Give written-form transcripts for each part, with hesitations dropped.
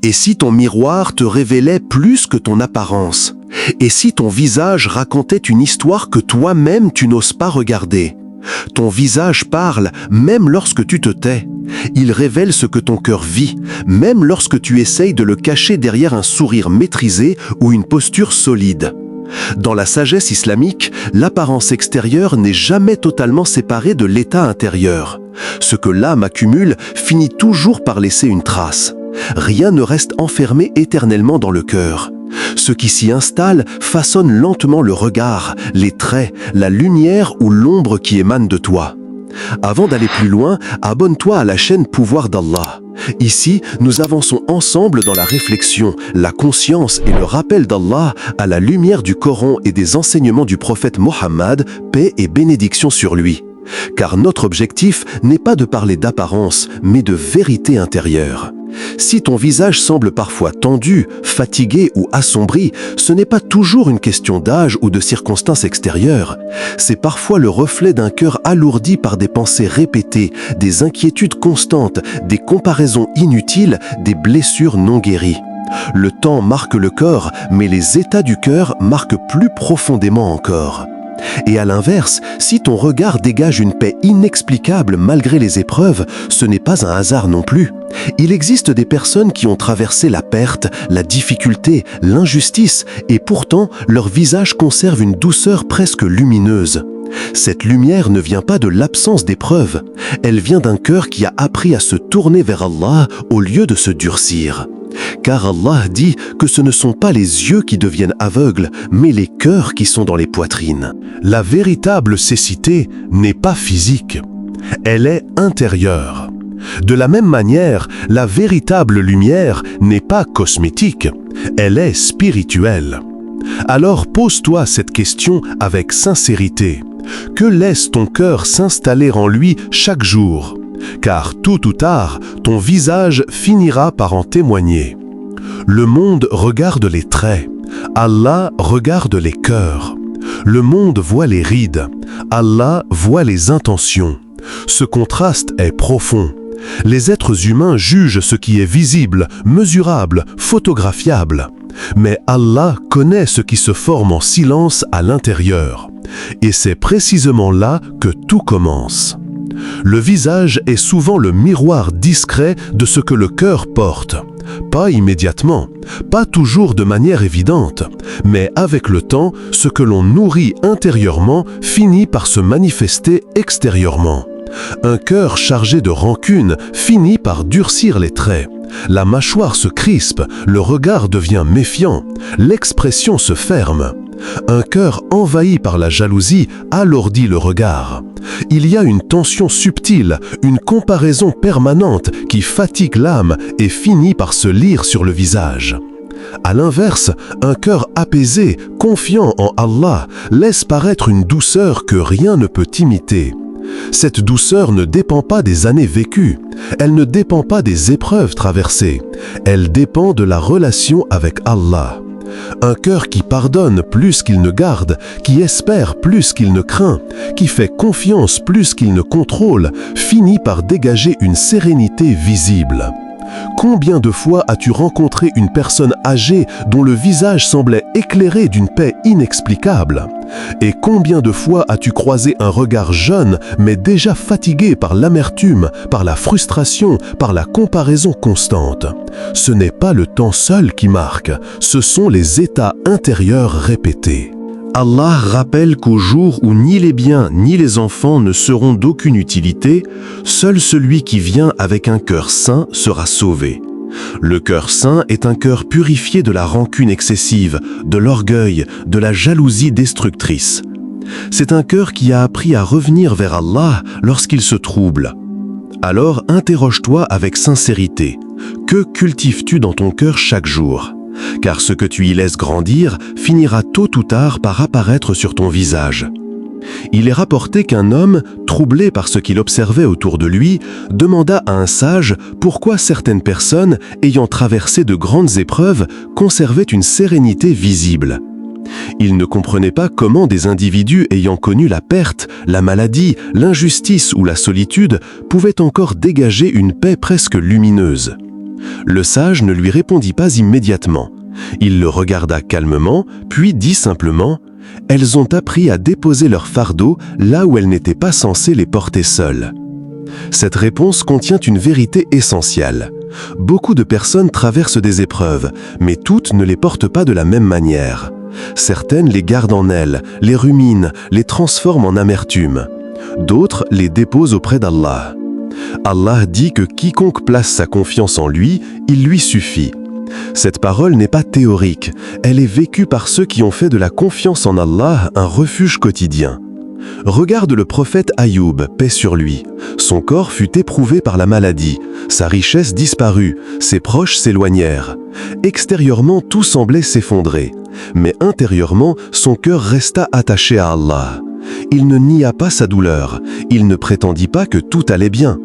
Et si ton miroir te révélait plus que ton apparence? Et si ton visage racontait une histoire que toi-même tu n'oses pas regarder? Ton visage parle même lorsque tu te tais. Il révèle ce que ton cœur vit, même lorsque tu essayes de le cacher derrière un sourire maîtrisé ou une posture solide. Dans la sagesse islamique, l'apparence extérieure n'est jamais totalement séparée de l'état intérieur. Ce que l'âme accumule finit toujours par laisser une trace. Rien ne reste enfermé éternellement dans le cœur. Ce qui s'y installe façonne lentement le regard, les traits, la lumière ou l'ombre qui émane de toi. Avant d'aller plus loin, abonne-toi à la chaîne Pouvoir d'Allah. Ici, nous avançons ensemble dans la réflexion, la conscience et le rappel d'Allah à la lumière du Coran et des enseignements du prophète Mohammed, paix et bénédiction sur lui. Car notre objectif n'est pas de parler d'apparence, mais de vérité intérieure. Si ton visage semble parfois tendu, fatigué ou assombri, ce n'est pas toujours une question d'âge ou de circonstances extérieures. C'est parfois le reflet d'un cœur alourdi par des pensées répétées, des inquiétudes constantes, des comparaisons inutiles, des blessures non guéries. Le temps marque le corps, mais les états du cœur marquent plus profondément encore. Et à l'inverse, si ton regard dégage une paix inexplicable malgré les épreuves, ce n'est pas un hasard non plus. Il existe des personnes qui ont traversé la perte, la difficulté, l'injustice, et pourtant leur visage conserve une douceur presque lumineuse. Cette lumière ne vient pas de l'absence d'épreuves, elle vient d'un cœur qui a appris à se tourner vers Allah au lieu de se durcir. Car Allah dit que ce ne sont pas les yeux qui deviennent aveugles, mais les cœurs qui sont dans les poitrines. La véritable cécité n'est pas physique, elle est intérieure. De la même manière, la véritable lumière n'est pas cosmétique, elle est spirituelle. Alors pose-toi cette question avec sincérité. Que laisse ton cœur s'installer en lui chaque jour? Car tôt ou tard, ton visage finira par en témoigner. Le monde regarde les traits, Allah regarde les cœurs. Le monde voit les rides, Allah voit les intentions. Ce contraste est profond. Les êtres humains jugent ce qui est visible, mesurable, photographiable. Mais Allah connaît ce qui se forme en silence à l'intérieur. Et c'est précisément là que tout commence. Le visage est souvent le miroir discret de ce que le cœur porte. Pas immédiatement, pas toujours de manière évidente, mais avec le temps, ce que l'on nourrit intérieurement finit par se manifester extérieurement. Un cœur chargé de rancune finit par durcir les traits. La mâchoire se crispe, le regard devient méfiant, l'expression se ferme. Un cœur envahi par la jalousie alourdit le regard. Il y a une tension subtile, une comparaison permanente qui fatigue l'âme et finit par se lire sur le visage. À l'inverse, un cœur apaisé, confiant en Allah, laisse paraître une douceur que rien ne peut imiter. Cette douceur ne dépend pas des années vécues, elle ne dépend pas des épreuves traversées, elle dépend de la relation avec Allah. Un cœur qui pardonne plus qu'il ne garde, qui espère plus qu'il ne craint, qui fait confiance plus qu'il ne contrôle, finit par dégager une sérénité visible. Combien de fois as-tu rencontré une personne âgée dont le visage semblait éclairé d'une paix inexplicable? Et combien de fois as-tu croisé un regard jeune mais déjà fatigué par l'amertume, par la frustration, par la comparaison constante? Ce n'est pas le temps seul qui marque, ce sont les états intérieurs répétés. Allah rappelle qu'au jour où ni les biens ni les enfants ne seront d'aucune utilité, seul celui qui vient avec un cœur saint sera sauvé. Le cœur saint est un cœur purifié de la rancune excessive, de l'orgueil, de la jalousie destructrice. C'est un cœur qui a appris à revenir vers Allah lorsqu'il se trouble. Alors interroge-toi avec sincérité. Que cultives-tu dans ton cœur chaque jour ? Car ce que tu y laisses grandir finira tôt ou tard par apparaître sur ton visage. Il est rapporté qu'un homme, troublé par ce qu'il observait autour de lui, demanda à un sage pourquoi certaines personnes, ayant traversé de grandes épreuves, conservaient une sérénité visible. Il ne comprenait pas comment des individus ayant connu la perte, la maladie, l'injustice ou la solitude pouvaient encore dégager une paix presque lumineuse. Le sage ne lui répondit pas immédiatement. Il le regarda calmement, puis dit simplement « Elles ont appris à déposer leur fardeau là où elles n'étaient pas censées les porter seules. » Cette réponse contient une vérité essentielle. Beaucoup de personnes traversent des épreuves, mais toutes ne les portent pas de la même manière. Certaines les gardent en elles, les ruminent, les transforment en amertume. D'autres les déposent auprès d'Allah. Allah dit que quiconque place sa confiance en lui, il lui suffit. Cette parole n'est pas théorique, elle est vécue par ceux qui ont fait de la confiance en Allah un refuge quotidien. Regarde le prophète Ayoub, paix sur lui. Son corps fut éprouvé par la maladie, sa richesse disparut, ses proches s'éloignèrent. Extérieurement, tout semblait s'effondrer, mais intérieurement, son cœur resta attaché à Allah. Il ne nia pas sa douleur, il ne prétendit pas que tout allait bien.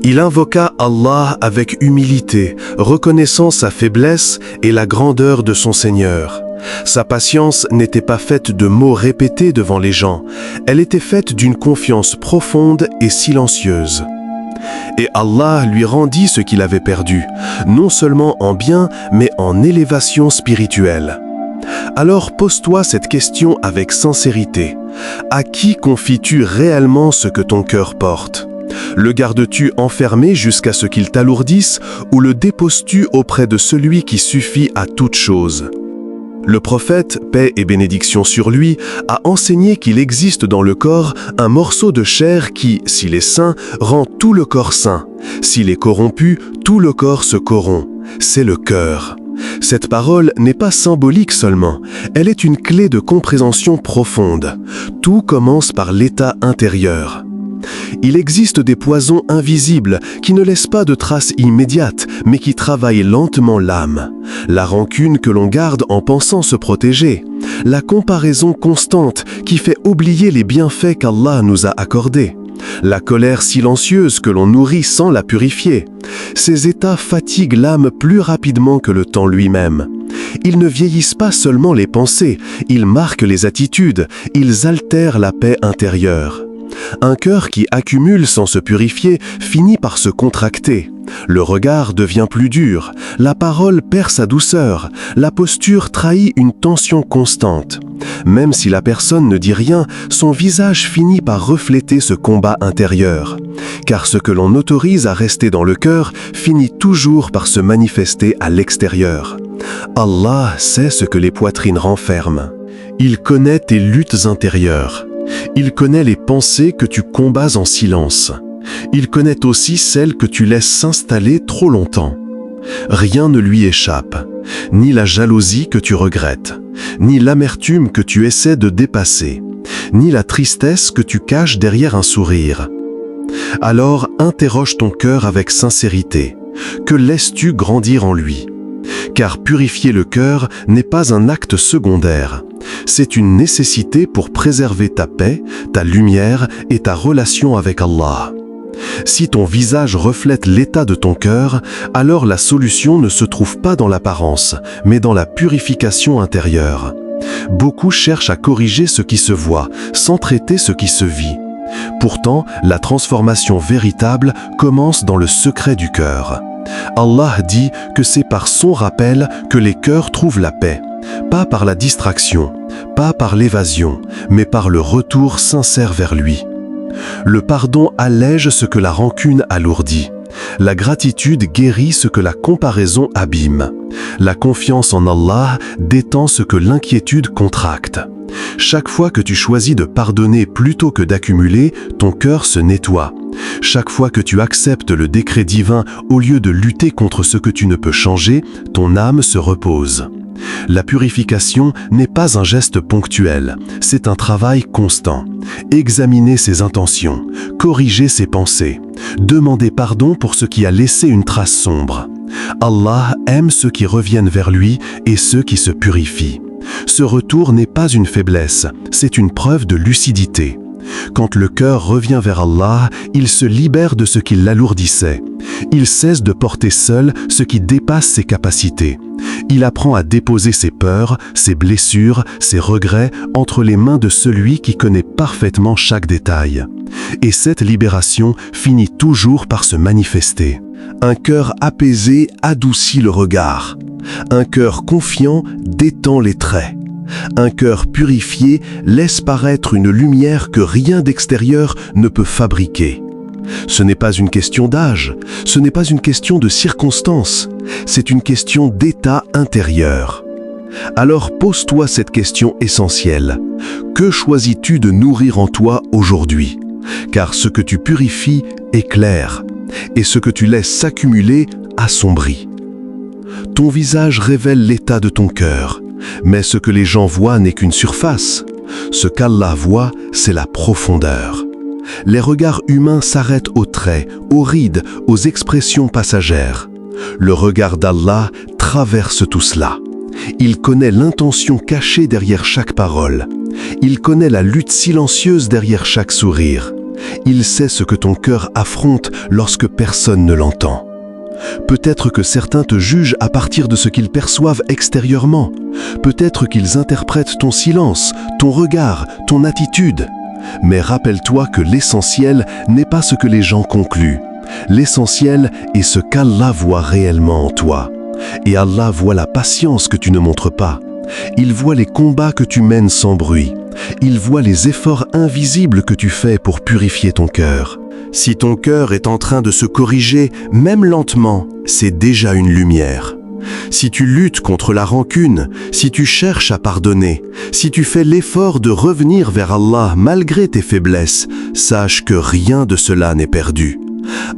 Il invoqua Allah avec humilité, reconnaissant sa faiblesse et la grandeur de son Seigneur. Sa patience n'était pas faite de mots répétés devant les gens, elle était faite d'une confiance profonde et silencieuse. Et Allah lui rendit ce qu'il avait perdu, non seulement en bien, mais en élévation spirituelle. Alors pose-toi cette question avec sincérité. À qui confies-tu réellement ce que ton cœur porte ? Le gardes-tu enfermé jusqu'à ce qu'il t'alourdisse ou le déposes-tu auprès de celui qui suffit à toute chose ? Le prophète, paix et bénédiction sur lui, a enseigné qu'il existe dans le corps un morceau de chair qui, s'il est sain, rend tout le corps sain. S'il est corrompu, tout le corps se corrompt. C'est le cœur. Cette parole n'est pas symbolique seulement, elle est une clé de compréhension profonde. Tout commence par l'état intérieur. Il existe des poisons invisibles qui ne laissent pas de traces immédiates, mais qui travaillent lentement l'âme. La rancune que l'on garde en pensant se protéger. La comparaison constante qui fait oublier les bienfaits qu'Allah nous a accordés. La colère silencieuse que l'on nourrit sans la purifier. Ces états fatiguent l'âme plus rapidement que le temps lui-même. Ils ne vieillissent pas seulement les pensées, ils marquent les attitudes, ils altèrent la paix intérieure. Un cœur qui accumule sans se purifier finit par se contracter. Le regard devient plus dur, la parole perd sa douceur, la posture trahit une tension constante. Même si la personne ne dit rien, son visage finit par refléter ce combat intérieur. Car ce que l'on autorise à rester dans le cœur finit toujours par se manifester à l'extérieur. Allah sait ce que les poitrines renferment. Il connaît tes luttes intérieures. Il connaît les pensées que tu combats en silence. Il connaît aussi celles que tu laisses s'installer trop longtemps. Rien ne lui échappe, ni la jalousie que tu regrettes, ni l'amertume que tu essaies de dépasser, ni la tristesse que tu caches derrière un sourire. Alors interroge ton cœur avec sincérité. Que laisses-tu grandir en lui ? Car purifier le cœur n'est pas un acte secondaire. C'est une nécessité pour préserver ta paix, ta lumière et ta relation avec Allah. Si ton visage reflète l'état de ton cœur, alors la solution ne se trouve pas dans l'apparence, mais dans la purification intérieure. Beaucoup cherchent à corriger ce qui se voit, sans traiter ce qui se vit. Pourtant, la transformation véritable commence dans le secret du cœur. Allah dit que c'est par son rappel que les cœurs trouvent la paix. Pas par la distraction, pas par l'évasion, mais par le retour sincère vers lui. Le pardon allège ce que la rancune alourdit. La gratitude guérit ce que la comparaison abîme. La confiance en Allah détend ce que l'inquiétude contracte. Chaque fois que tu choisis de pardonner plutôt que d'accumuler, ton cœur se nettoie. Chaque fois que tu acceptes le décret divin au lieu de lutter contre ce que tu ne peux changer, ton âme se repose. La purification n'est pas un geste ponctuel, c'est un travail constant. Examiner ses intentions, corriger ses pensées, demander pardon pour ce qui a laissé une trace sombre. Allah aime ceux qui reviennent vers lui et ceux qui se purifient. Ce retour n'est pas une faiblesse, c'est une preuve de lucidité. Quand le cœur revient vers Allah, il se libère de ce qui l'alourdissait. Il cesse de porter seul ce qui dépasse ses capacités. Il apprend à déposer ses peurs, ses blessures, ses regrets entre les mains de celui qui connaît parfaitement chaque détail. Et cette libération finit toujours par se manifester. Un cœur apaisé adoucit le regard. Un cœur confiant détend les traits. Un cœur purifié laisse paraître une lumière que rien d'extérieur ne peut fabriquer. Ce n'est pas une question d'âge, ce n'est pas une question de circonstance, c'est une question d'état intérieur. Alors pose-toi cette question essentielle. Que choisis-tu de nourrir en toi aujourd'hui? Car ce que tu purifies éclaire, et ce que tu laisses s'accumuler assombrit. Ton visage révèle l'état de ton cœur, mais ce que les gens voient n'est qu'une surface. Ce qu'Allah voit, c'est la profondeur. Les regards humains s'arrêtent aux traits, aux rides, aux expressions passagères. Le regard d'Allah traverse tout cela. Il connaît l'intention cachée derrière chaque parole. Il connaît la lutte silencieuse derrière chaque sourire. Il sait ce que ton cœur affronte lorsque personne ne l'entend. Peut-être que certains te jugent à partir de ce qu'ils perçoivent extérieurement. Peut-être qu'ils interprètent ton silence, ton regard, ton attitude. Mais rappelle-toi que l'essentiel n'est pas ce que les gens concluent. L'essentiel est ce qu'Allah voit réellement en toi. Et Allah voit la patience que tu ne montres pas. Il voit les combats que tu mènes sans bruit. Il voit les efforts invisibles que tu fais pour purifier ton cœur. Si ton cœur est en train de se corriger, même lentement, c'est déjà une lumière. Si tu luttes contre la rancune, si tu cherches à pardonner, si tu fais l'effort de revenir vers Allah malgré tes faiblesses, sache que rien de cela n'est perdu.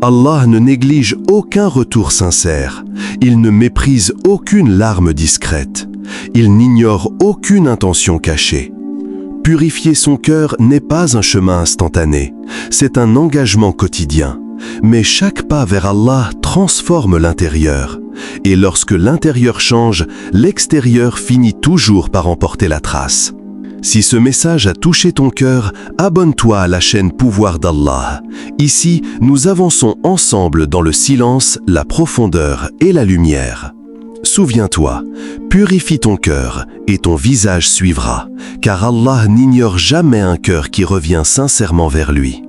Allah ne néglige aucun retour sincère. Il ne méprise aucune larme discrète. Il n'ignore aucune intention cachée. Purifier son cœur n'est pas un chemin instantané, c'est un engagement quotidien. Mais chaque pas vers Allah transforme l'intérieur. Et lorsque l'intérieur change, l'extérieur finit toujours par emporter la trace. Si ce message a touché ton cœur, abonne-toi à la chaîne Pouvoir d'Allah. Ici, nous avançons ensemble dans le silence, la profondeur et la lumière. Souviens-toi, purifie ton cœur et ton visage suivra, car Allah n'ignore jamais un cœur qui revient sincèrement vers lui.